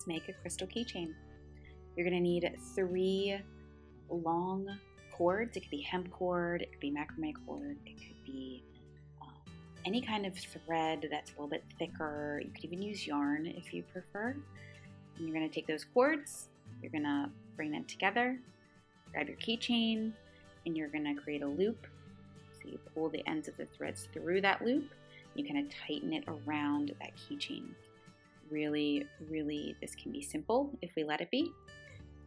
let's make a crystal keychain. You're going to need 3 long cords. It could be hemp cord, it could be macramé cord, it could be any kind of thread that's a little bit thicker. You could even use yarn if you prefer. And you're going to take those cords, you're going to bring them together, grab your keychain, and you're going to create a loop. So you pull the ends of the threads through that loop, you kind of tighten it around that keychain. Really, this can be simple if we let it be.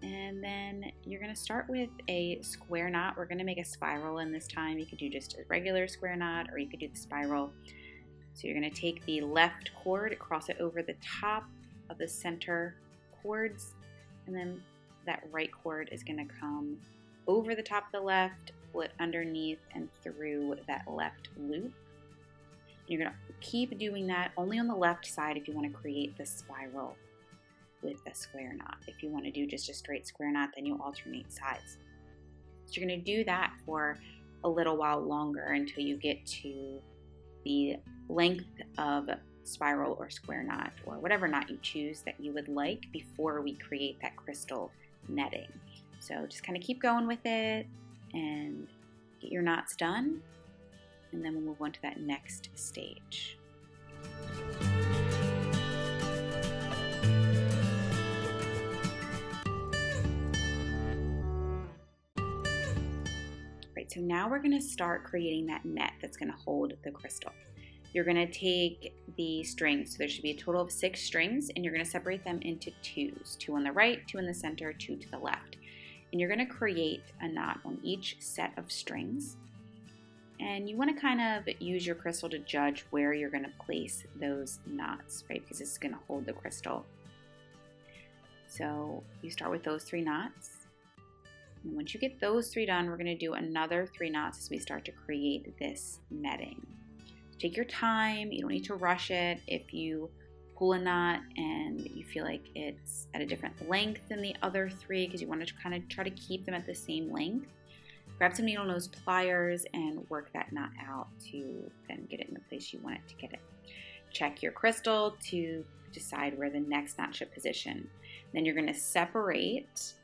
And then you're going to start with a square knot. We're going to make a spiral in this time. You could do just a regular square knot, or you could do the spiral. So you're going to take the left cord, cross it over the top of the center cords, and then that right cord is going to come over the top of the left, pull it underneath and through that left loop. You're going to keep doing that only on the left side if you want to create the spiral with a square knot. If you want to do just a straight square knot, then you'll alternate sides. So you're going to do that for a little while longer until you get to the length of spiral or square knot, or whatever knot you choose that you would like before we create that crystal netting. So just kind of keep going with it and get your knots done, and then we'll move on to that next stage. Right, so now we're going to start creating that net that's going to hold the crystal. You're going to take the strings, so there should be a total of 6 strings, and you're going to separate them into 2s, 2 on the right, 2 in the center, 2 to the left. And you're going to create a knot on each set of strings. And you want to kind of use your crystal to judge where you're going to place those knots, right? Because this is going to hold the crystal. So you start with those 3 knots. And once you get those 3 done, we're going to do another 3 knots as we start to create this netting. Take your time. You don't need to rush it. If you pull a knot and you feel like it's at a different length than the other 3, because you want to kind of try to keep them at the same length, grab some needle nose pliers and work that knot out to then get it in the place you want it to get it. Check your crystal to decide where the next knot should position. Then you're going to separate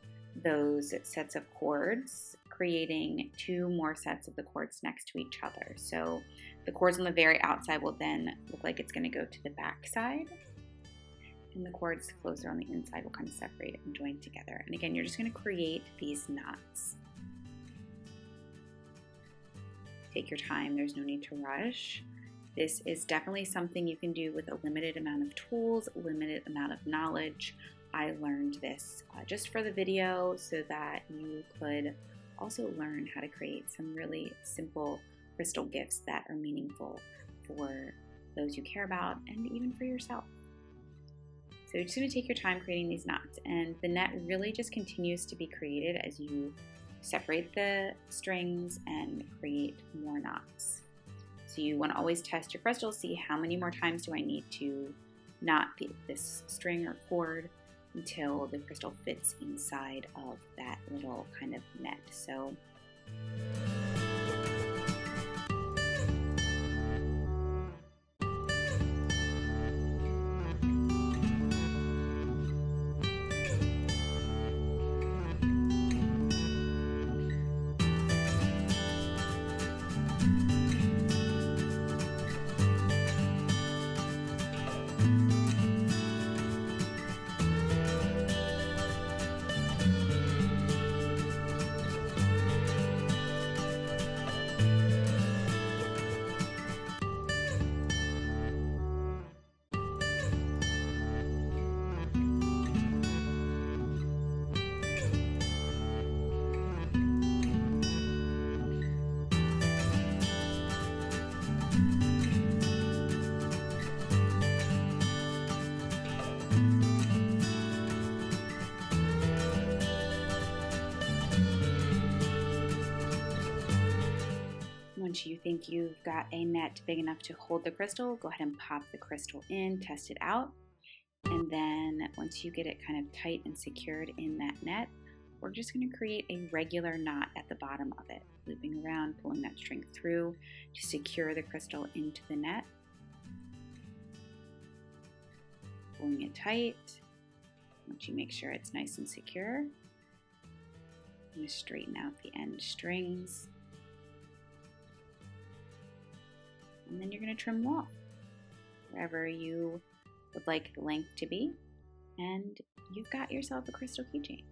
those sets of cords, creating 2 more sets of the cords next to each other. So the cords on the very outside will then look like it's going to go to the back side, and the cords closer on the inside will kind of separate and join together. And again, you're just going to create these knots. Take your time, there's no need to rush. This is definitely something you can do with a limited amount of tools, limited amount of knowledge. I learned this just for the video so that you could also learn how to create some really simple crystal gifts that are meaningful for those you care about and even for yourself. So you're just going to take your time creating these knots, and the net really just continues to be created as you separate the strings and create more knots. So you want to always test your crystal, see how many more times do I need to knot this string or cord until the crystal fits inside of that little kind of net. So once you think you've got a net big enough to hold the crystal, go ahead and pop the crystal in, test it out. And then once you get it kind of tight and secured in that net, we're just going to create a regular knot at the bottom of it, looping around, pulling that string through to secure the crystal into the net. Pulling it tight, Once you make sure it's nice and secure, I'm going to straighten out the end strings. And then you're going to trim them off wherever you would like the length to be. And you've got yourself a crystal keychain.